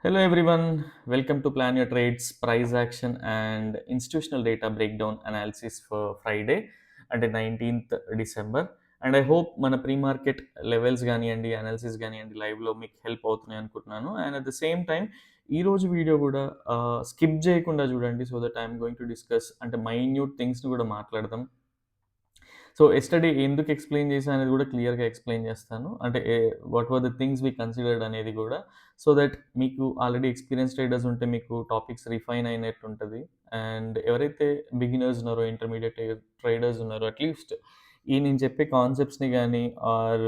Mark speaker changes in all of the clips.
Speaker 1: Hello everyone, welcome to Plan Your Trades, Price Action and Institutional Data Breakdown Analysis for Friday అంటే 19th December. And I hope మన pre market levels కానివ్వండి, analysis కానివ్వండి, లైవ్లో మీకు help అవుతున్నాయి అనుకుంటున్నాను. And at the same time ఈరోజు video కూడా స్కిప్ చేయకుండా చూడండి. So that I'm going to discuss అంటే మైన్యూట్ థింగ్స్ని కూడా మాట్లాడదాం. సో ఎస్టర్డే ఎందుకు ఎక్స్ప్లెయిన్ చేశా అనేది కూడా క్లియర్గా ఎక్స్ప్లెయిన్ చేస్తాను. అంటే what were the things we considered అనేది కూడా, సో దట్ మీకు ఆల్రెడీ ఎక్స్పీరియన్స్ ట్రేడర్స్ ఉంటే మీకు టాపిక్స్ రిఫైన్ అయినట్టు ఉంటుంది. అండ్ ఎవరైతే బిగినర్స్ ఉన్నారో, ఇంటర్మీడియట్ ట్రేడర్స్ ఉన్నారో, అట్లీస్ట్ ఈ నేను చెప్పే కాన్సెప్ట్స్ని కానీ ఆర్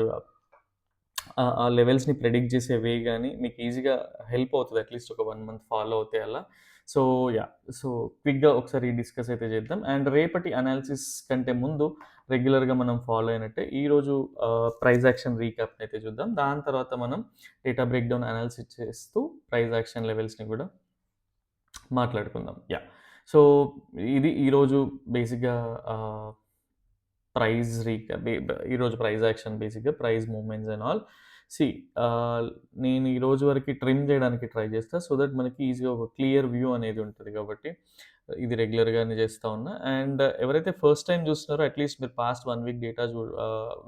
Speaker 1: ఆ లెవెల్స్ని ప్రెడిక్ట్ చేసే వే కానీ మీకు ఈజీగా హెల్ప్ అవుతుంది. అట్లీస్ట్ ఒక 1 మంత్ ఫాలో అవుతే అలా. సో యా, సో క్విక్గా ఒకసారి డిస్కస్ అయితే చేద్దాం. అండ్ రేపటి అనాలిసిస్ కంటే ముందు రెగ్యులర్గా మనం ఫాలో అయినట్టే ఈరోజు ప్రైస్ యాక్షన్ రీక్యాప్ అయితే చూద్దాం. దాని తర్వాత మనం డేటా బ్రేక్డౌన్ అనాలిసిస్ చేస్తూ ప్రైస్ యాక్షన్ లెవెల్స్ని కూడా మాట్లాడుకుందాం. యా, సో ఇది ఈరోజు బేసిక్గా ప్రైజ్ రీక్యాప్. ఈరోజు ప్రైజ్ యాక్షన్ బేసిక్గా ప్రైజ్ మూవ్మెంట్స్ అండ్ ఆల్. సి నేను ఈ రోజు వరకు ట్రిమ్ చేయడానికి ట్రై చేస్తా, సో దట్ మనకి ఈజీగా ఒక క్లియర్ వ్యూ అనేది ఉంటుంది. కాబట్టి ఇది రెగ్యులర్గానే చేస్తూ ఉన్నా. అండ్ ఎవరైతే ఫస్ట్ టైం చూస్తున్నారో అట్లీస్ట్ మీరు పాస్ట్ 1 వీక్ డేటా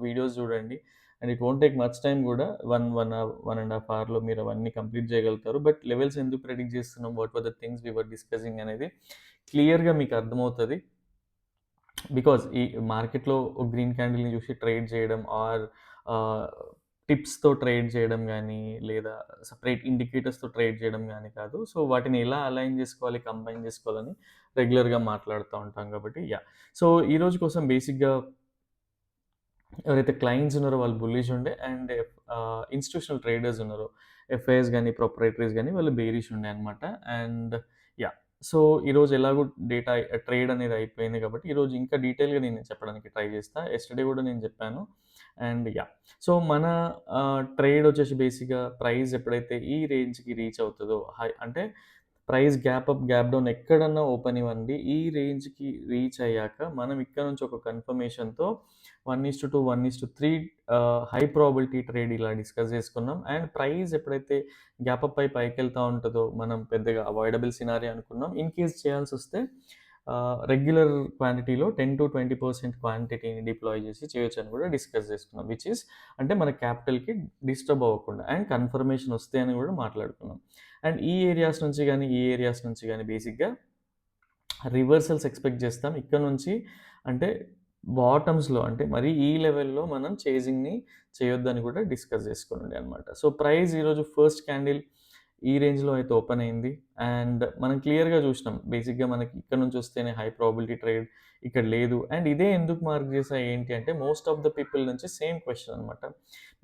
Speaker 1: వీడియోస్ చూడండి. And it won't take much time కూడా. 1.5 అవర్లో మీరు అవన్నీ కంప్లీట్ చేయగలుగుతారు. బట్ లెవెల్స్ ఎందుకు ప్రెడిక్ట్ చేస్తున్నాం, what were the things we were discussing అనేది క్లియర్గా మీకు అర్థమవుతుంది. బికాజ్ ఈ మార్కెట్లో గ్రీన్ క్యాండిల్ని చూసి ట్రేడ్ చేయడం ఆర్ టిప్స్తో ట్రేడ్ చేయడం కానీ, లేదా సపరేట్ ఇండికేటర్స్తో ట్రేడ్ చేయడం కానీ కాదు. సో వాటిని ఎలా అలైన్ చేసుకోవాలి, కంబైన్ చేసుకోవాలని రెగ్యులర్గా మాట్లాడుతూ ఉంటాం. కాబట్టి యా, సో ఈరోజు కోసం బేసిక్గా ఎవరైతే క్లయింట్స్ ఉన్నారో వాళ్ళు బుల్లిష్ ఉండే, అండ్ ఇన్స్టిట్యూషనల్ ట్రేడర్స్ ఉన్నారో, ఎఫ్ఐఎస్ కానీ ప్రొపరేటరీస్ కానీ వాళ్ళు బేరిష్ ఉండే అనమాట. అండ్ యా, సో ఈరోజు ఎలాగో డేటా ట్రేడ్ అనేది అయిపోయింది కాబట్టి ఈరోజు ఇంకా డీటెయిల్గా నేను చెప్పడానికి ట్రై చేస్తాను. ఎస్టర్డే కూడా నేను చెప్పాను. అండ్ యా, సో మన ట్రేడ్ వచ్చేసి బేసిక్గా ప్రైస్ ఎప్పుడైతే ఈ రేంజ్కి రీచ్ అవుతుందో, హై అంటే price gap up, gap down ఎక్కడన్నా ఓపెన్ ఇవ్వండి, ఈ రేంజ్కి రీచ్ అయ్యాక మనం ఇక్కడ నుంచి ఒక కన్ఫర్మేషన్తో 1:2, 1:3 హై ప్రాబిలిటీ ట్రేడ్ ఇలా డిస్కస్ చేసుకున్నాం. అండ్ ప్రైస్ ఎప్పుడైతే గ్యాప్ అప్ అయి పైకి వెళ్తూ ఉంటుందో మనం పెద్దగా అవాయిడబుల్ సినారీ అనుకున్నాం. ఇన్ కేస్ చేయాల్సి వస్తే రెగ్యులర్ క్వాంటిటీలో 10-20% క్వాంటిటీని డిప్లాయ్ చేసి చేయొచ్చు అని కూడా డిస్కస్ చేసుకున్నాం. విచ్ ఈస్ అంటే మన క్యాపిటల్కి డిస్టర్బ్ అవ్వకుండా అండ్ కన్ఫర్మేషన్ వస్తే అని కూడా మాట్లాడుకున్నాం. అండ్ ఈ ఏరియాస్ నుంచి కానీ ఈ ఏరియాస్ నుంచి కానీ బేసిక్గా రివర్సల్స్ ఎక్స్పెక్ట్ చేస్తాం. ఇక్కడ నుంచి అంటే బాటమ్స్లో అంటే మరి ఈ లెవెల్లో మనం చేజింగ్ని చేయొద్దని కూడా డిస్కస్ చేసుకుని అనమాట. సో ప్రైస్ ఈరోజు ఫస్ట్ క్యాండిల్ ఈ రేంజ్లో అయితే ఓపెన్ అయింది. అండ్ మనం క్లియర్గా చూసినాం బేసిక్గా మనకి ఇక్కడ నుంచి వస్తేనే హై ప్రాబిలిటీ ట్రేడ్, ఇక్కడ లేదు. అండ్ ఇదే ఎందుకు మార్క్ చేసా ఏంటి అంటే మోస్ట్ ఆఫ్ ద పీపుల్ నుంచి సేమ్ క్వశ్చన్ అనమాట,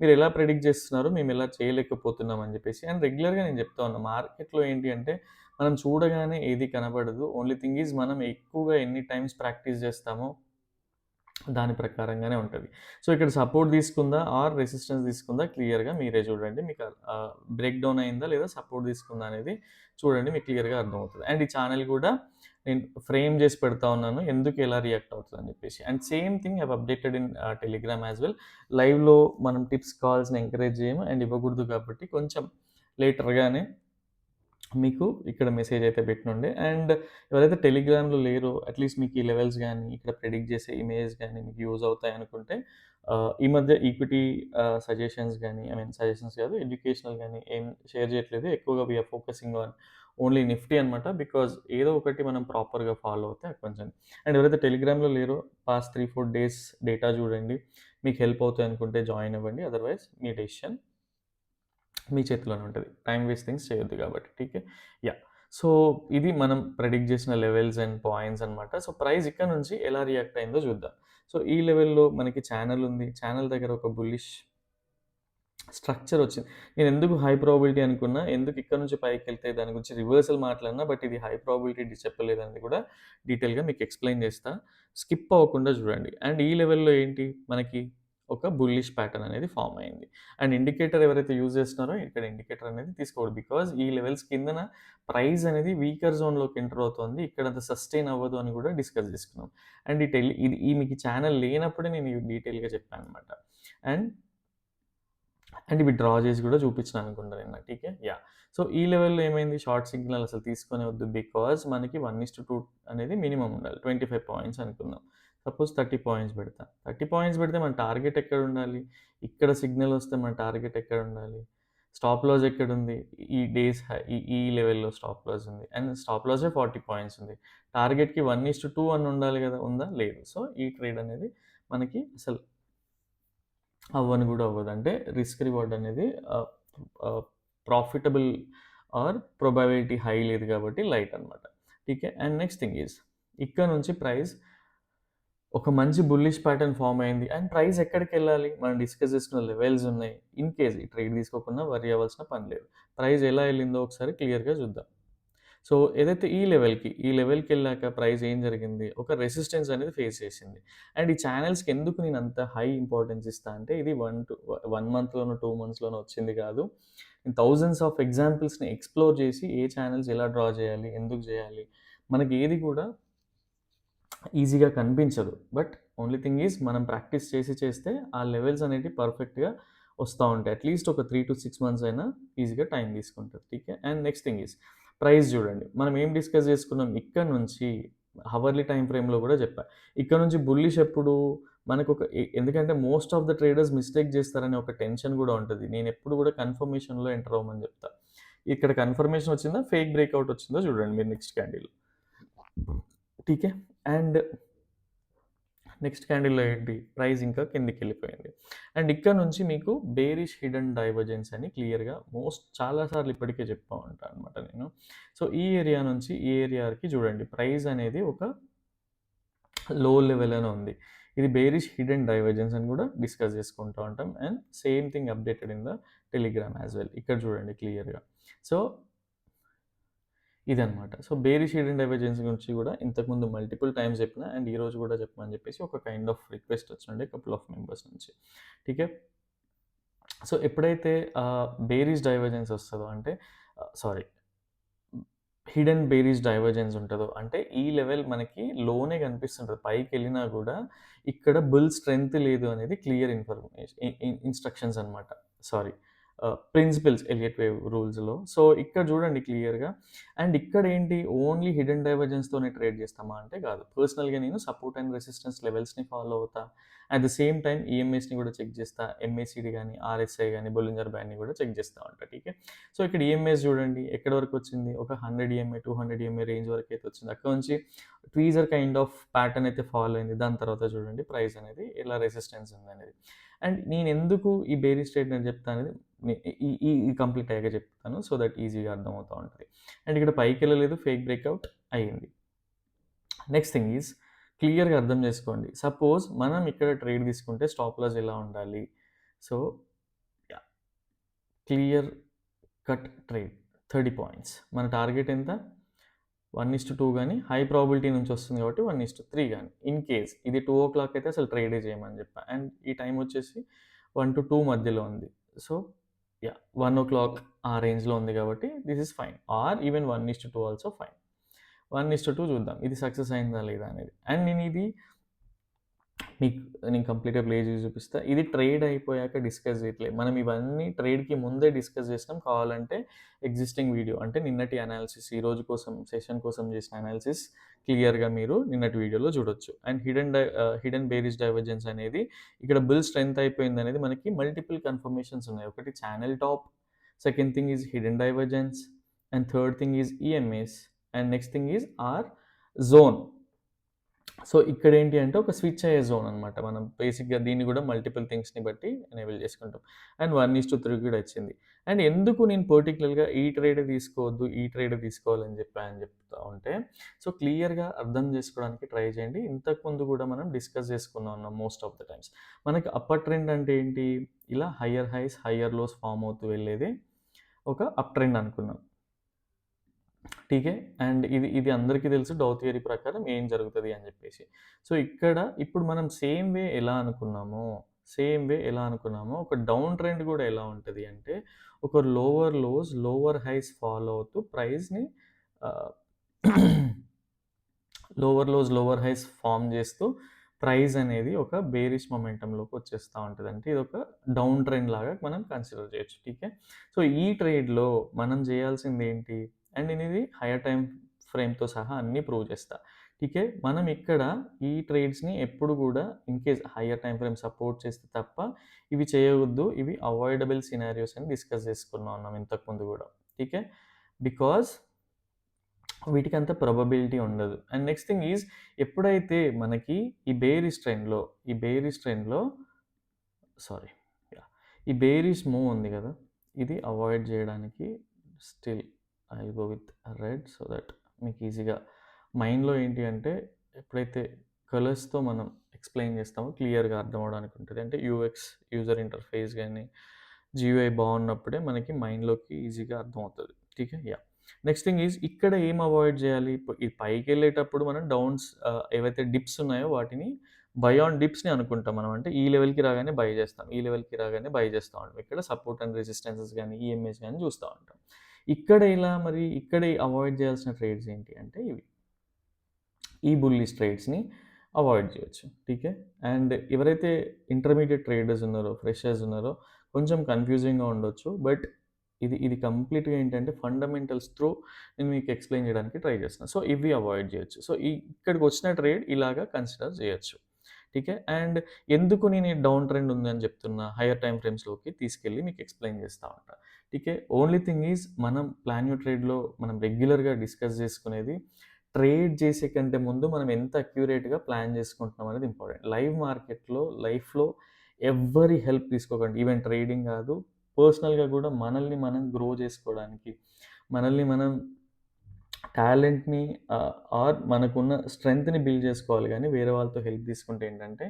Speaker 1: మీరు ఎలా ప్రెడిక్ట్ చేస్తున్నారు, మేము ఎలా చేయలేకపోతున్నాం అని చెప్పేసి. అండ్ రెగ్యులర్గా నేను చెప్తా ఉన్నా మార్కెట్లో ఏంటి అంటే మనం చూడగానే ఏది కనబడదు. ఓన్లీ థింగ్ ఈజ్ మనం ఎక్కువగా ఎన్ని టైమ్స్ ప్రాక్టీస్ చేస్తామో దాని ప్రకారంగానే ఉంటుంది. సో ఇక్కడ సపోర్ట్ తీసుకుందా ఆర్ రెసిస్టెన్స్ తీసుకుందా క్లియర్గా మీరే చూడండి. మీకు బ్రేక్ డౌన్ అయిందా లేదా సపోర్ట్ తీసుకుందా అనేది చూడండి, మీకు క్లియర్గా అర్థమవుతుంది. అండ్ ఈ ఛానల్ కూడా నేను ఫ్రేమ్ చేసి పెడతా ఉన్నాను ఎందుకు ఎలా రియాక్ట్ అవుతుంది అని చెప్పేసి. And same thing have updated in Telegram as well. లైవ్లో మనం టిప్స్ కాల్స్ని ఎంకరేజ్ చేయము అండ్ ఇవ్వకూడదు కాబట్టి కొంచెం లేటర్గానే మీకు ఇక్కడ మెసేజ్ అయితే పెట్టినుండే. అండ్ ఎవరైతే టెలిగ్రామ్లో లేరో అట్లీస్ట్ మీకు ఈ లెవెల్స్ కానీ ఇక్కడ ప్రెడిక్ట్ చేసే ఇమేజ్ కానీ మీకు యూజ్ అవుతాయి అనుకుంటే ఈ మధ్య ఈక్విటీ సజెషన్స్ కానీ, ఐ మీన్ సజెషన్స్ కాదు, ఎడ్యుకేషనల్ కానీ ఏం షేర్ చేయట్లేదు. ఎక్కువగా we are focusing on only Nifty అనమాట. బికాజ్ ఏదో ఒకటి మనం ప్రాపర్గా ఫాలో అవుతే కొంచెం. అండ్ ఎవరైతే టెలిగ్రామ్లో లేరో పాస్ట్ 3-4 డేస్ డేటా చూడండి, మీకు హెల్ప్ అవుతాయి అనుకుంటే జాయిన్ అవ్వండి. అదర్వైజ్ మీ డెసిషన్ మీ చేతిలోనే ఉంటుంది. టైం వేస్ట్ థింగ్స్ చేయొద్దు కాబట్టి. ఠీకే, యా, సో ఇది మనం ప్రెడిక్ట్ చేసిన లెవెల్స్ అండ్ పాయింట్స్ అనమాట. సో ప్రైస్ ఇక్కడ నుంచి ఎలా రియాక్ట్ అయిందో చూద్దాం. సో ఈ లెవెల్లో మనకి ఛానల్ ఉంది, ఛానల్ దగ్గర ఒక బుల్లిష్ స్ట్రక్చర్ వచ్చింది. నేను ఎందుకు హై ప్రాబిలిటీ అనుకున్నా, ఎందుకు ఇక్కడ నుంచి పైకి వెళ్తే దాని గురించి రివర్సల్ మాట్లాడినా, బట్ ఇది హై ప్రాబిలిటీ చెప్పలేదని కూడా డీటెయిల్గా మీకు ఎక్స్ప్లెయిన్ చేస్తా. స్కిప్ అవ్వకుండా చూడండి. అండ్ ఈ లెవెల్లో ఏంటి మనకి ఒక బుల్లిష్ ప్యాటర్న్ అనేది ఫామ్ అయింది. అండ్ ఇండికేటర్ ఎవరైతే యూజ్ చేస్తున్నారో ఇక్కడ ఇండికేటర్ అనేది తీసుకోవద్దు. బికాజ్ ఈ లెవెల్స్ కిందన ప్రైస్ అనేది వీకర్ జోన్లోకి ఎంటర్ అవుతుంది. ఇక్కడ అంత సస్టైన్ అవ్వదు అని కూడా డిస్కస్ చేసుకున్నాం. అండ్ ఇది మీకు ఛానల్ లేనప్పుడే నేను డీటెయిల్గా చెప్పాను అనమాట. అండ్ ఇవి డ్రా చేసి కూడా చూపించిన అనుకుంటా నిన్న. ఠీకే, యా, సో ఈ లెవెల్‌లో ఏమైంది షార్ట్ సిగ్నల్ అసలు తీసుకొనేవద్దు. బికాజ్ మనకి 1:2 అనేది మినిమమ్ ఉండాలి. 25 పాయింట్స్ అనుకుందాం. సపోజ్ 30 పాయింట్స్ పెడతా. 30 పాయింట్స్ పెడితే మన టార్గెట్ ఎక్కడుండాలి? ఇక్కడ సిగ్నల్ వస్తే మన టార్గెట్ ఎక్కడుండాలి? స్టాప్ లాస్ ఎక్కడుంది? ఈ డేస్ హై ఈ లెవెల్‌లో స్టాప్ లాస్ ఉంది. అండ్ స్టాప్ లాసే 40 పాయింట్స్ ఉంది. టార్గెట్‌కి 1:2 అని ఉండాలి గదా! ఉందా? లేదు. సో ఈ ట్రేడ్ అనేది మనకి అసలు అవ్వని గూడా అవ్వదు. అంటే రిస్క్ రివార్డ్ అనేది ఆహ్, ఆహ్, ప్రాఫిటబుల్ ఆర్ ప్రొబబిలిటీ హై లేదు కాబట్టి లైట్ అనమాట. ఠీకే. అండ్ నెక్స్ట్ థింగ్ ఈజ్ ఇక్కడ నుంచి ప్రైస్ ఒక మంచి బుల్లిష్ ప్యాటర్న్ ఫార్మ్ అయింది. అండ్ ప్రైస్ ఎక్కడికెళ్ళాలి? మనం డిస్కస్ చేసుకున్న లెవెల్స్ ఉన్నాయి. ఇన్ కేస్ ఈ ట్రేడ్ తీసుకోకున్నా వర్రీ అవ్వాల్సిన పని లేదు. ప్రైస్ ఎలా ఎళ్ళిందో ఒకసారి క్లియర్‌గా చూద్దాం. సో ఏదైతే ఈ లెవెల్‌కెళ్ళాక ప్రైస్ ఏం జరిగింది? ఒక రెసిస్టెన్స్ అనేది ఫేస్ చేసింది. అండ్ ఈ ఛానెల్స్‌కి ఎందుకు నేను అంత హై ఇంపార్టెన్స్ ఇస్తా అంటే ఇది 1 మంత్‌లోనో, 2 మంత్స్‌లోనో వచ్చింది కాదు. నేను థౌసండ్స్ ఆఫ్ ఎగ్జాంపుల్స్‌ని ఎక్స్‌ప్లోర్ చేసి ఏ ఛానెల్స్ ఎలా డ్రా చేయాలి? ఎందుకు చేయాలి? మనకి ఏది కూడా ఈజీగా కనిపించదు. బట్ ఓన్లీ థింగ్ ఈజ్ మనం ప్రాక్టీస్ చేస్తే ఆ లెవెల్స్ అనేటివి పర్ఫెక్ట్‌గా వస్తా ఉంటాయి. అట్‌లీస్ట్ ఒక 3-6 మంత్స్ అయినా ఈజీగా టైం తీసుకుంటది. ఠీకే. And next thing is price చూడండి. మనం ఏం డిస్కస్ చేసుకున్నాం ఇక్కడ నుంచి హవర్లీ టైమ్ ఫ్రేమ్‌లో కూడా చెప్పా. ఇక్కడ నుంచి బుల్లిష్ ఎప్పుడు మనకొక ఎందుకంటే most of the traders mistake చేస్తారనే ఒక టెన్షన్ కూడా ఉంటది. నేనెప్పుడు కూడా కన్ఫర్మేషన్‌లో ఎంటర్ అవ్వమని చెప్తా. ఇక్కడ కన్ఫర్మేషన్ వచ్చిందా? ఫేక్ బ్రేక్‌ఔట్ వచ్చిందో చూడండి మీరు నెక్స్ట్ క్యాండిల్. ఠీకే. అండ్ నెక్స్ట్ క్యాండిల్‌లో ఏంటి? ప్రైస్ ఇంకా కిందకెళ్ళిపోయింది. అండ్ ఇక్కడ నుంచి మీకు బేరిష్ హిడెన్ డైవర్జెన్స్ అని క్లియర్‌గా చాలా సార్లు ఇప్పటికే చెప్తా ఉంటా అనమాట నేను. సో, ఈ ఏరియా నుంచి ఈ ఏరియాకి చూడండి ప్రైస్ అనేది ఒక లో లెవెల్‌లోనే ఉంది. ఇది బేరిష్ హిడెన్ డైవర్జెన్స్ అని కూడా డిస్కస్ చేసుకుంటూ ఉంటాం. And same thing updated in the Telegram as well. ఇక్కడ చూడండి క్లియర్‌గా. సో ఇదనమాట. సో, బేరిష్ హిడెన్ డైవర్జెన్స్ గురించి గూడా ఇంతకుముందు మల్టిపుల్ టైమ్స్ చెప్పినా అండ్ ఈరోజు గూడా చెప్పమని జెప్పేసి ఒక కైండ్ ఆఫ్ రిక్వెస్ట్ వచ్చినుండే కపుల్ ఆఫ్ మెంబర్స్ నుంచి. ఠీకే. సో, ఎప్పుడైతే బేరిష్ డైవర్జెన్స్ వస్తదో అంటే సారీ హిడెన్ బేరిష్ డైవర్జెన్స్ ఉంటదో అంటే ఈ లెవెల్ మనకి లోనే కనిపిస్తుంటది. పైకెళ్ళినా గూడా ఇక్కడ బుల్ స్ట్రెంగ్త్ లేదు అనేది క్లియర్ ఇన్‌స్ట్రక్షన్స్ అనమాట. సారీ ప్రిన్సిపల్స్ ఎలియట్ వేవ్ రూల్స్‌లో. సో, ఇక్కడ చూడండి క్లియర్‌గా. అండ్ ఇక్కడేంటి ఓన్లీ హిడెన్ డైవర్జెన్స్‌తోనే ట్రేడ్ చేస్తామా అంటే కాదు. పర్సనల్‌గా నేను సపోర్ట్ అండ్ రెసిస్టెన్స్ లెవెల్స్‌ని ఫాలో అవుతా. అట్ ద సేమ్ టైమ్ ఈఎంఎస్‌ని కూడా చెక్ చేస్తా. ఎంఏసీడీ గాని, ఆర్ఎస్ఐ గాని, బొలింజర్ బ్యాండ్‌ని కూడా చెక్ చేస్తా ఉంటా. ఠీకే. సో, ఇక్కడ ఈఎంఎస్ చూడండి ఎక్కడి వరకు వచ్చింది? ఒక 100 ఈఎంఐ, 200 ఈఎంఐ రేంజ్ వరకైతే వచ్చింది. అక్కడ నుంచి ట్వీజర్ కైండ్ ఆఫ్ ప్యాటర్న్ అయితే ఫాలో అయింది. దాని తర్వాత చూడండి ప్రైస్ అనేది ఎలా రెసిస్టెన్స్ ఉందనేది. అండ్ నేనెందుకు ఈ బేరిష్ ట్రేడ్ నేను చెప్తా అనేది ఈ ఈ ఈ కంప్లీట్ అయ్యాక చెప్తాను. సో దట్ ఈజీగా అర్థమవుతా ఉంటది. అండ్ ఇక్కడ పైకెళ్ళలేదు ఫేక్ బ్రేక్‌ఔట్ అయింది. నెక్స్ట్ థింగ్ ఈజ్ క్లియర్‌గా అర్థం చేసుకోండి. సపోజ్ మనం ఇక్కడ ట్రేడ్ తీసుకుంటే స్టాప్ లాస్ ఎలా ఉండాలి? So, yeah! Clear cut trade 30 points. మన టార్గెట్ ఎంత? 1:2 గాని హై ప్రాబబిలిటీ నుంచి వస్తుంది కాబట్టి 1:3 గాని. ఇన్ కేస్ ఇది 2:00 అయితే అసలు ట్రేడే చేయమని చెప్పా. అండ్ ఈ టైం వచ్చేసి 1-2 మధ్యలో ఉంది. So, yeah! 1:00 ఆ రేంజ్‌లో ఉంది కాబట్టి this is fine. Or even 1:2 also fine. 1:2 చూద్దాం. ఇది సక్సెస్ అయిందా లేదా అనేది. అండ్ నేనిది మీకు నేను కంప్లీట్‌గా ప్లే చేసి చూపిస్తా. ఇది ట్రేడ్ అయిపోయాక డిస్కస్ చేయట్లే. మనం ఇవన్నీ ట్రేడ్‌కి ముందే డిస్కస్ చేసినాం. కావాలంటే ఎగ్జిస్టింగ్ వీడియో అంటే నిన్నటి అనాలిసిస్ ఈ రోజు కోసం సెషన్ కోసం చేసిన అనాలిసిస్ క్లియర్‌గా మీరు నిన్నటి వీడియోలో చూడొచ్చు. అండ్ హిడెన్ బేరిష్ డైవర్జెన్స్ అనేది ఇక్కడ బుల్ స్ట్రెంగ్త్ అయిపోయిందనేది మనకి మల్టిపుల్ కన్ఫర్మేషన్స్ ఉన్నాయి. ఒకటి channel top, second thing is hidden divergence and third thing is EMS and next thing is R zone. So, ఇక్కడేంటి అంటే ఒక స్విచ్ అయ్యే జోన్ అనమాట. మనం బేసిక్‌గా దీన్ని గూడా మల్టిపుల్ థింగ్స్‌ని బట్టి ఎనేబుల్ చేసుకుంటాం. అండ్ 1:3 కూడా వచ్చింది. అండ్ ఎందుకు నేను పర్టిక్యులర్‌గా ఈ ట్రేడే తీసుకోవద్దు, ఈ ట్రేడే తీసుకోవాలని చెప్తా ఉంటే, సో, క్లియర్‌గా అర్థం చేసుకోవడానికి ట్రై చేయండి. ఇంతకుముందు గూడా మనం డిస్కస్ చేసుకున్నాం మోస్ట్ ఆఫ్ ద టైమ్స్. మనకి అప్పర్ ట్రెండ్ అంటే ఏంటి? ఇలా higher highs, higher lows form అవుతూ వెళ్ళేదే ఒక అప్ ట్రెండ్ అనుకున్నాం. ఠీకే. అండ్ ఇది ఇది అందరికీ తెలుసు డౌ థియరీ ప్రకారం ఏం జరుగుతది అని జెప్పేసి. సో, ఇప్పుడు మనం సేమ్ వే ఎలా అనుకున్నామో ఒక డౌన్ ట్రెండ్ గూడా ఎలా ఉంటది అంటే, ఒక lower lows, lower highs follow అవుతూ ప్రైస్‌ని ah, lower lows, lower highs form జేస్తూ ప్రైస్ అనేది ఒక బేరిష్ మొమెంటంలోకి వచ్చేస్తా ఉంటది. అంటే ఇదొక డౌన్ ట్రెండ్ లాగా మనం కన్సిడర్ చేయొచ్చు. ఠీకే. సో, ఈ ట్రేడ్‌లో మనం చేయాల్సిందేంటి? అండ్ నేనిది హైయర్ టైమ్ ఫ్రేమ్‌తో సహా అన్నీ ప్రూవ్ చేస్తా. ఠీకే. మనం ఇక్కడ ఈ ట్రేడ్స్‌ని ఎప్పుడు గూడా in case hire time frame support చేస్తే తప్ప ఇవి చేయవద్దు. ఇవి అవాయిడబుల్ సినారియోస్ అని డిస్కస్ చేసుకున్నాం మనం ఇంతకుముందు గూడా. ఠీకే. బికాజ్ వీటికంత ప్రాబబిలిటీ ఉండదు. అండ్ నెక్స్ట్ థింగ్ ఈజ్ ఎప్పుడైతే మనకి ఈ బేరిష్ ట్రెండ్‌లో సారీ యాహ్! ఈ బేరిష్ మూవ్ ఉంది గదా! ఇది అవాయిడ్ జేయడానికి still I will go with red so that మీకు ఈజీగా మైండ్‌లో ఏంటి అంటే ఎప్పుడైతే కలర్స్‌తో మనం ఎక్స్‌ప్లెయిన్ చేస్తామో క్లియర్‌గా అర్థం అవ్వడానికి ఉంటది. అంటే యూఎక్స్ యూజర్ ఇంటర్‌ఫేస్ గాని, జీయూఐ బావున్నప్పుడే మనకి మైండ్‌లోకి ఈజీగా అర్థమవుతది. ఠీకే. యాహ్! నెక్స్ట్ థింగ్ ఈజ్ ఇక్కడ ఏం అవాయిడ్ జేయాలి? ఈ పైకెళ్ళేటప్పుడు మనం ఏవైతే డిప్స్ ఉన్నాయో వాటిని బై ఆన్ డిప్స్‌ని అనుకుంటాం మనం. అంటే ఈ లెవెల్‌కి రాగానే బై జేస్తాం. ఈ లెవెల్‌కి రాగానే బై జేస్తా ఉంటాం. ఇక్కడ సపోర్ట్ అండ్ రెసిస్టెన్సెస్ గాని, ఈఎంఏస్ గాని చూస్తా ఉంటాం. ఇక్కడ అవాయిడ్ చేయాల్సిన ట్రేడ్స్ ఏంటి అంటే ఇవి. ఈ బుల్లిష్ ట్రేడ్స్‌ని అవాయిడ్ చేయొచ్చు. ఠీకే. అండ్ ఎవరైతే ఇంటర్మీడియేట్ ట్రేడర్స్ ఉన్నారో, ఫ్రెషర్స్ ఉన్నారో కొంచెం కన్‌ఫ్యూజింగ్‌గా ఉండొచ్చు. బట్ ఇది కంప్లీట్‌గా ఏంటంటే ఫండమెంటల్స్ త్రూ నేను మీకు ఎక్స్‌ప్లెయిన్ చేయడానికి ట్రై చేస్తున్నా. సో, ఇవి అవాయిడ్ చేయొచ్చు. సో, ఇక్కడికొచ్చిన ట్రేడ్ ఇలాగా కన్సిడర్ చేయొచ్చు. ఠీకే. అండ్ ఎందుకు నేను ఈ డౌన్ ట్రెండ్ ఉందని చెప్తున్నా, హైయర్ టైమ్ ఫ్రేమ్స్‌లోకి తీసుకెళ్ళి మీకు ఎక్స్‌ప్లెయిన్ చేస్తా ఉంటా. ఠీకే. ఓన్లీ థింగ్ ఈజ్ మనం ప్లాన్ యూర్ ట్రేడ్‌లో మనం రెగ్యులర్‌గా డిస్కస్ చేసుకునేది ట్రేడ్ చేసే కంటే ముందు మనం ఎంత అక్యురేట్‌గా ప్లాన్ చేసుకుంటున్నాం అనేది ఇంపార్టెంట్. లైవ్ మార్కెట్‌లో, లైఫ్‌లో ఎవ్వరి హెల్ప్ తీసుకోకండి. ఈవెన్ ట్రేడింగ్ కాదు, పర్సనల్‌గా కూడా మనల్ని మనం గ్రో చేసుకోవడానికి, మనల్ని మనం టాలెంట్‌ని ఆర్ మనకున్న స్ట్రెంగ్త్‌ని బిల్డ్ చేసుకోవాలి గానీ, వేరే వాళ్ళతో హెల్ప్ తీసుకుంటే ఏంటంటే,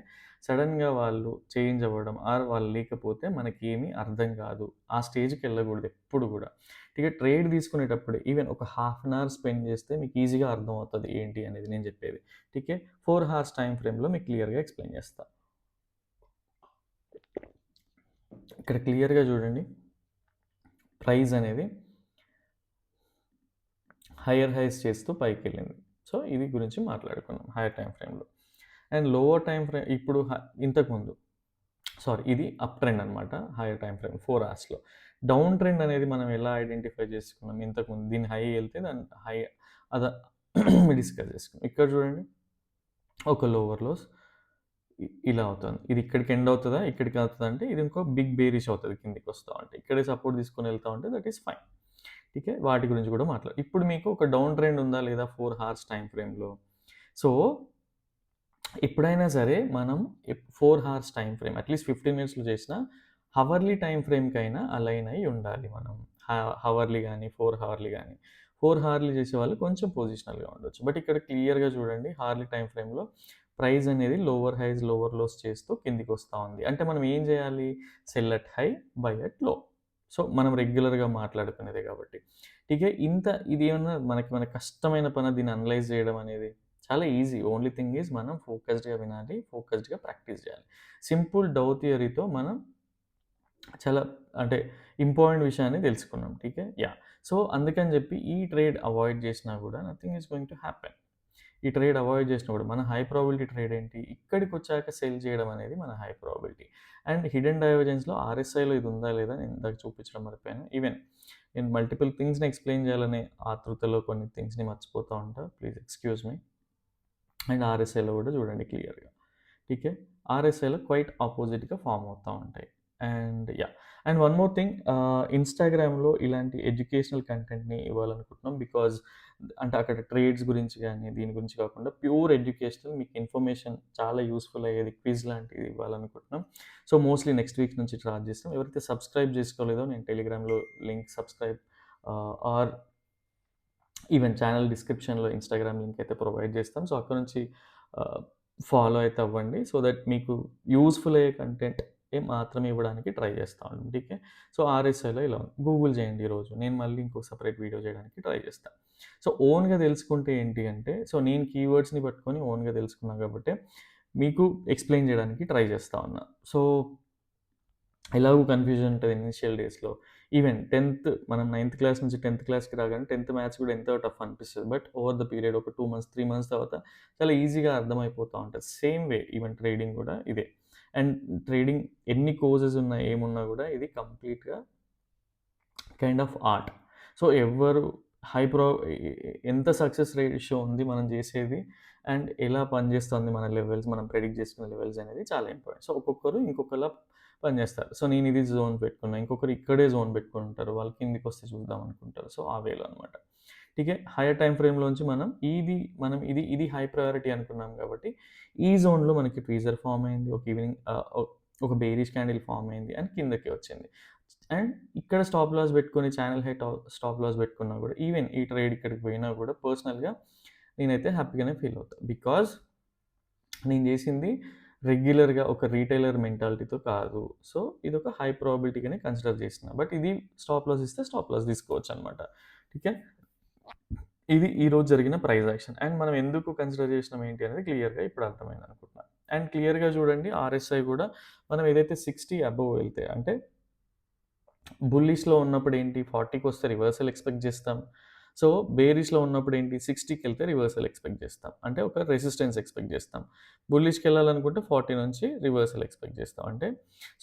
Speaker 1: సడెన్‌గా వాళ్ళు చేంజ్ అవ్వడం ఆర్ వాళ్ళు లేకపోతే మనకేమి అర్థం కాదు. ఆ స్టేజ్‌కెళ్ళకూడదు ఎప్పుడు గూడా. ఇక ట్రేడ్ తీసుకునేటప్పుడే ఈవెన్ ఒక హాఫ్ అన్ అవర్ స్పెండ్ చేస్తే మీకు ఈజీగా అర్థమవుతది ఏంటి అనేది నేను చెప్పేది. ఠీకే. 4 హవర్స్ టైమ్ ఫ్రేమ్‌లో మీకు క్లియర్‌గా ఎక్స్‌ప్లెయిన్ చేస్తా. ఇక్కడ క్లియర్‌గా చూడండి. ప్రైస్ అనేది హైయర్ హైస్ చేస్తూ పైకెళ్ళింది. సో, ఇది గురించి మాట్లాడుకున్నాం హైయర్ టైమ్ ఫ్రేమ్‌లో. అండ్ లోవర్ టైమ్ ఫ్రేమ్ ఇప్పుడు ఇంతకుముందు ఇది అప్ ట్రెండ్ అనమాట. హైయర్ టైమ్ ఫ్రేమ్ 4 అవర్స్‌లో. డౌన్ ట్రెండ్ అనేది మనం ఎలా ఐడెంటిఫై చేసుకున్నాం ఇంతకుముందు దీని హై ఎళ్తే దాని హై అద డిస్కస్ చేసుకున్నాం. ఇక్కడ చూడండి ఒక లోవర్ లోస్ ఇలా అవుతుంది. ఇది ఇక్కడికి ఎండ్ అవుతదా? ఇక్కడికి అవుతదా? అంటే ఇది ఇంకో బిగ్ బేరిష్ అవుతది కిందకి వస్తా ఉంటే. ఇక్కడే సపోర్ట్ తీసుకొని వెళ్తా ఉంటే దట్ ఈస్ ఫైన్. ఓకే. వాటి గురించి కూడా ఇప్పుడు మీకు ఒక డౌన్ ట్రెండ్ ఉందా లేదా 4 హార్స్ టైమ్ ఫ్రేమ్‌లో? సో, ఎప్పుడైనా సరే మనం 4 హార్స్ టైమ్ ఫ్రేమ్ అట్‌లీస్ట్ 15 మినిట్స్‌లో చేసినా హవర్లీ టైమ్ ఫ్రేమ్‌కైనా అలైన్ అయ్యి ఉండాలి మనం. హవర్లీ గాని, 4 హవర్లీ గాని. 4 హవర్లీ చేసేవాళ్ళు కొంచెం పొజిషనల్‌గా ఉండొచ్చు. బట్ ఇక్కడ క్లియర్‌గా చూడండి హార్లీ టైమ్ ఫ్రేమ్‌లో ప్రైస్ అనేది లోవర్ హైస్, లోవర్ లోస్ చేస్తూ కిందికొస్తా ఉంది. అంటే మనం ఏం చేయాలి? Cell at high, by at లో. సో, మనం రెగ్యులర్‌గా మాట్లాడుకునేదే కాబట్టి. ఇదేమన్నా మన కష్టమైన పనా దీన్ని అనలైజ్ చేయడం అనేది? చాలా ఈజీ. ఓన్లీ థింగ్ ఈజ్ మనం ఫోకస్డ్‌గా వినాలి. ఫోకస్డ్‌గా ప్రాక్టీస్ చేయాలి. సింపుల్ డౌ థియరీతో మనం చాలా అంటే ఇంపార్టెంట్ విషయాన్ని తెలుసుకున్నాం. ఠీకే. యాహ్! సో, అందుకని చెప్పి ఈ ట్రేడ్ అవాయిడ్ చేసినా కూడా nothing is going to happen. ఈ ట్రేడ్ అవాయిడ్ చేసినా కూడా మన హై ప్రాబబిలిటీ ట్రేడ్ ఏంటి? ఇక్కడికొచ్చాక సెల్ చేయడం అనేది మన హై ప్రాబబిలిటీ. అండ్ హిడెన్ డైవర్జెన్స్‌లో ఆర్ఎస్ఐలో ఇది ఉందా లేదా నేను ఇందాక చూపించడం మర్చిపోయాను. ఈవెన్ నేను మల్టిపుల్ థింగ్స్‌ని ఎక్స్‌ప్లెయిన్ చేయాలనే ఆతృతలో కొన్ని థింగ్స్‌ని మర్చిపోతా ఉంటా. Please excuse me. అండ్ ఆర్ఎస్ఐలో కూడా చూడండి క్లియర్‌గా. ఠీకే. ఆర్ఎస్ఐలో క్వైట్ ఆపోజిట్‌గా ఫార్మ్ అవుతా ఉంటాయి. And yeah! And one more thing ఇన్‌స్టాగ్రామ్‌లో ఇలాంటి ఎడ్యుకేషనల్ కంటెంట్‌ని ఇవ్వాలనుకుంటున్నాం. బికాజ్ అంటే అక్కడ ట్రేడ్స్ గురించి గానీ, దీని గురించి కాకుండా ప్యూర్ ఎడ్యుకేషనల్ మీకు ఇన్ఫర్మేషన్ చాలా యూజ్‌ఫుల్ అయ్యేది క్విజ్ లాంటిది ఇవ్వాలనుకుంటున్నాం. సో, మోస్ట్‌లీ నెక్స్ట్ వీక్ నుంచి స్టార్ట్ చేస్తాం. ఎవరైతే సబ్స్క్రైబ్ చేసుకోలేదో నేను టెలిగ్రామ్‌లో link subscribe R even channel డిస్క్రిప్షన్‌లో ఇన్‌స్టాగ్రామ్ లింక్ అయితే ప్రొవైడ్ చేస్తాం. సో, అక్కడ నుంచి ఆహ్, ఫాలో అయితే అవ్వండి. సో దట్ మీకు యూజ్‌ఫుల్ అయ్యే కంటెంట్ మాత్రమే ఇవ్వడానికి ట్రై చేస్తా ఉంటాం. ఠీకే. సో, ఆర్ఎస్ఐలో ఇలా ఉంది. గూగుల్ చేయండి ఈరోజు. నేను మళ్ళీ ఇంకో సెపరేట్ వీడియో చేయడానికి ట్రై చేస్తా. సో, ఓన్‌గా తెలుసుకుంటే ఏంటి అంటే, సో, నేను కీవర్డ్స్‌ని పట్టుకొని ఓన్‌గా తెలుసుకున్నా కాబట్టే మీకు ఎక్స్‌ప్లెయిన్ చేయడానికి ట్రై చేస్తా ఉన్నా. సో, ఎలాగో కన్‌ఫ్యూజన్ ఉంటది ఇనీషియల్ డేస్‌లో. ఈవెన్ 10th మనం 9th క్లాస్ నుంచి 10th క్లాస్‌కి రాగానే 10th మ్యాథ్స్ కూడా ఎంతో టఫ్ అనిపిస్తది. బట్ ఓవర్ ద పీరియడ్ ఒక 2 మంత్స్, 3 మంత్స్ తర్వాత చాలా ఈజీగా అర్థమైపోతా ఉంటది. సేమ్ వే ఈవెన్ ట్రేడింగ్ కూడా ఇదే. అండ్ ట్రేడింగ్ ఎన్ని కోర్సెస్ ఉన్నా, ఏమున్నా కూడా ఇది కంప్లీట్‌గా కైండ్ ఆఫ్ ఆర్ట్. సో, ఎవ్వరు హై ప్రో ఎ ఎ ఎంత సక్సెస్ రేషియో ఉంది మనం జేసేది అండ్ ఎలా పనిజేస్తుంది మన లెవెల్స్, మనం ప్రెడిక్ట్ చేసుకునే లెవెల్స్ అనేది చాలా ఇంపార్టెంట్. సో, ఒక్కొక్కరు ఇంకొకలా పనిజేస్తారు. సో, నేనిది జోన్ పెట్టుకున్నా. ఇంకొకరు ఇక్కడే జోన్ పెట్టుకుంటారు. వాళ్ళు కిందికొస్తే చూద్దాం అనుకుంటారు. సో, ఆ వేలో అనమాట. ఠీకే. హైయర్ టైమ్ ఫ్రేమ్‌లోంచి మనం ఇది హై ప్రయారిటీ అనుకున్నాం కాబట్టి, ఈ జోన్‌లో మనకి ట్వీజర్ ఫార్మ్ అయింది. ఒక ఈవినింగ్ ఒక బేరిష్ క్యాండిల్ ఫార్మ్ అయింది అండ్ కిందకి వచ్చింది. అండ్ ఇక్కడ స్టాప్ లాస్ పెట్టుకొని ఛానల్ హై స్టాప్ లాస్ పెట్టుకున్నా కూడా ఈవెన్ ఈ ట్రేడ్ ఇక్కడికి పోయినా కూడా పర్సనల్‌గా నేనైతే హ్యాపీగానే ఫీల్ అవుతా. బికాజ్ నేను చేసింది రెగ్యులర్‌గా ఒక రిటైలర్ మెంటాలిటీతో కాదు. సో, ఇదొక హై ప్రాబబిలిటీగానే కన్సిడర్ చేస్తున్నా. బట్ ఇది స్టాప్ లాస్ ఇస్తే స్టాప్ లాస్ తీసుకోవచ్చనమాట. ఠీకే. ఇది ఈరోజు జరిగిన ప్రైస్ యాక్షన్. అండ్ మనం ఎందుకు కన్సిడర్ చేసినాం ఏంటి అనేది క్లియర్‌గా ఇప్పుడు అర్థమైందనుకుంటున్నా. అండ్ క్లియర్‌గా చూడండి ఆర్ఎస్ఐ కూడా మనం ఏదైతే 60 అబోవ్ వెళ్తే అంటే బుల్లిష్‌లో ఉన్నప్పుడు ఏంటి 40కొస్తే రివర్సల్ ఎక్స్‌పెక్ట్ చేస్తాం. సో, బేరిష్‌లో ఉన్నప్పుడు ఏంటి 60కెళ్తే రివర్సల్ ఎక్స్‌పెక్ట్ చేస్తాం. అంటే ఒక రెసిస్టెన్స్ ఎక్స్‌పెక్ట్ చేస్తాం. బుల్లిష్‌కెళ్ళాలనుకుంటే 40 నుంచి రివర్సల్ ఎక్స్‌పెక్ట్ చేస్తాం. అంటే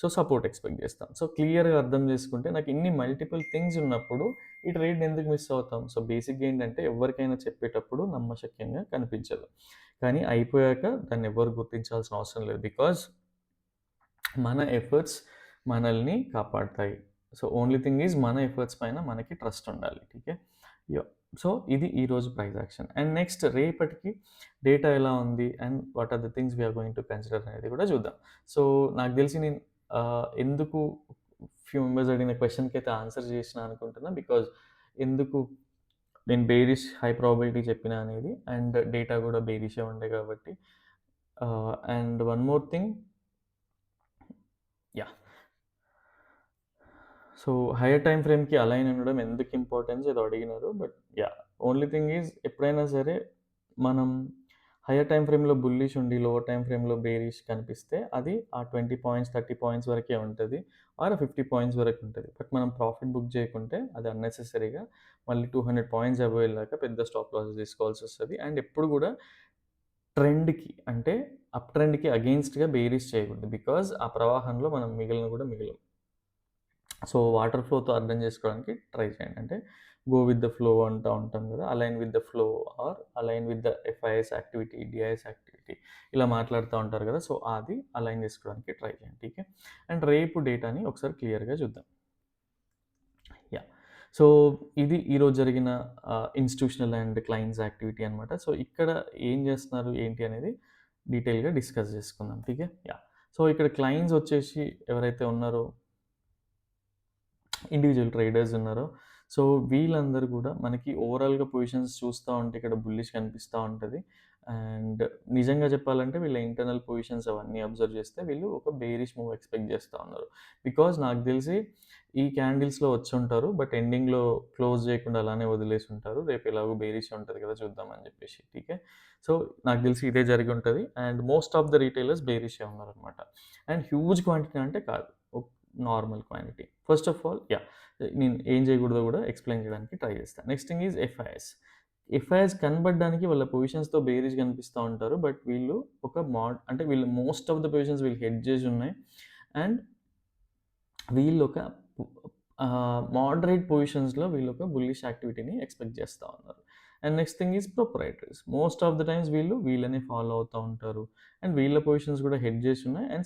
Speaker 1: సో, సపోర్ట్ ఎక్స్‌పెక్ట్ చేస్తాం. సో, క్లియర్‌గా అర్థం చేసుకుంటే నాకు ఇన్ని మల్టిపుల్ థింగ్స్ ఉన్నప్పుడు ఈ ట్రేడ్‌ని ఎందుకు మిస్ అవుతాం? సో, బేసిక్‌గా ఏంటంటే ఎవరికైనా చెప్పేటప్పుడు నమ్మశక్యంగా కనిపించదు. కానీ అయిపోయాక దాన్ని ఎవ్వరు గుర్తించాల్సిన అవసరం లేదు. బికాజ్ మన ఎఫర్ట్స్ మనల్ని కాపాడతాయి. సో, ఓన్లీ థింగ్ ఈజ్ మన ఎఫర్ట్స్ పైన మనకి ట్రస్ట్ ఉండాలి. ఠీకే. యాహ్! సో, ఇది ఈరోజు ప్రైస్ యాక్షన్. అండ్ నెక్స్ట్ రేపటికి డేటా ఎలా ఉంది and what are the things we are going to consider అనేది కూడా చూద్దాం. సో, నాకు తెలిసి నేను ఎందుకు ఫ్యూ మెంబర్స్ అడిగిన క్వెషన్‌కైతే ఆన్సర్ చేసినా అనుకుంటున్నా. బికాజ్ ఎందుకు నేను బేరిష్ హై ప్రాబబిలిటీ చెప్పినా అనేది అండ్ డేటా కూడా బేరిషే ఉండే కాబట్టి. And one more thing yeah! So, higher time ఫ్రేమ్‌కి అలైన్ ఉండడం ఎందుకు ఇంపార్టెన్స్ ఏదో అడిగినారు. But yeah! Only thing is ఎప్పుడైనా సరే మనం హైయర్ టైమ్ ఫ్రేమ్‌లో బుల్లిష్ ఉండి, లోవర్ టైమ్ ఫ్రేమ్‌లో బేరిష్ కనిపిస్తే అది ఆ 20 పాయింట్స్, 30 పాయింట్స్ వరకే ఉంటది. ఆర్ 50 పాయింట్స్ వరకు ఉంటది. బట్ మనం ప్రాఫిట్ బుక్ చేయకుంటే అది అన్నెసెసరీగా మళ్ళీ 200 పాయింట్స్ అబోవ్ ఎళ్ళాక పెద్ద స్టాప్ లాసెస్ తీసుకోవాల్సొస్తది. అండ్ ఎప్పుడు కూడా ట్రెండ్‌కి అంటే అప్ ట్రెండ్‌కి అగెయిన్స్ట్‌గా బేరిష్ చేయకూడదు. బికాజ్ ఆ ప్రవాహంలో మనం మిగలను కూడా మిగలం. సో, వాటర్ ఫ్లోతో అర్థం చేసుకోవడానికి ట్రై చేయండి. అంటే గో విత్ ద ఫ్లో అంటా ఉంటాం కదా! Align with the flow or align with the FIIs activity, DIIs activity ఇలా మాట్లాడుతా ఉంటారు కదా! సో, అది అలైన్ చేసుకోవడానికి ట్రై చేయండి. ఠీకే. అండ్ రేపు డేటాని ఒకసారి క్లియర్‌గా చూద్దాం. యాహ్! సో, ఇది ఈరోజు జరిగిన ఇన్‌స్టిట్యూషనల్ అండ్ క్లయింట్స్ యాక్టివిటీ అనమాట. సో, ఇక్కడ ఏం చేస్తున్నారు, ఏంటి అనేది డీటెయిల్‌గా డిస్కస్ చేసుకుందాం. ఠీకే. యాహ్! సో, ఇక్కడ క్లయింట్స్ వచ్చేసి ఎవరైతే ఉన్నారో ఇండివిడ్యువల్ ట్రేడర్స్ ఉన్నారో, సో, వీళ్ళందరూ గూడా మనకి ఓవరాల్‌గా పొజిషన్స్ చూస్తా ఉంటే ఇక్కడ బుల్లిష్ కనిపిస్తా ఉంటది. అండ్ నిజంగా చెప్పాలంటే వీళ్ళ ఇంటర్నల్ పొజిషన్స్ అవన్నీ అబ్జర్వ్ చేస్తే వీళ్ళు ఒక బేరిష్ మూవ్ ఎక్స్‌పెక్ట్ చేస్తా ఉన్నారు. బికాజ్ నాకు తెలిసి ఈ క్యాండిల్స్‌లో వచ్చుంటారు. బట్ ఎండింగ్‌లో క్లోజ్ చేయకుండా అలానే వదిలేసుంటారు. రేపు ఎలాగో బేరిష్ ఉంటది కదా! చూద్దాం అని చెప్పేసి. ఠీకే. సో, నాకు తెలిసి ఇదే జరిగి ఉంటది. And most of the retailers బేరిషే ఉన్నారనమాట. అండ్ హ్యూజ్ క్వాంటిటీ అంటే కాదు. Normal quantity. First of all yeah! నేను ఏం చేయకూడదో కూడా ఎక్స్‌ప్లెయిన్ చేయడానికి ట్రై చేస్తా. Next thing is FIS. FIS కనపడడానికి వాళ్ళ పొజిషన్స్‌తో బేరిష్ కనిపిస్తా ఉంటారు. బట్ వీళ్ళు ఒక అంటే వీళ్ళు మోస్ట్ ఆఫ్ ద పొజిషన్స్ వీళ్ళు హెడ్జ్ చేసి ఉన్నాయి. అండ్ వీళ్ళొక మోడరేట్ పొజిషన్స్‌లో వీళ్ళొక బుల్లిష్ యాక్టివిటీని ఎక్స్‌పెక్ట్ చేస్తా ఉన్నారు. And next thing is proprietaries. Most of the times వీళ్ళనే ఫాలో అవుతా ఉంటారు. అండ్ వీళ్ళ పొజిషన్స్ కూడా హెడ్జ్ చేసి ఉన్నాయి. అండ్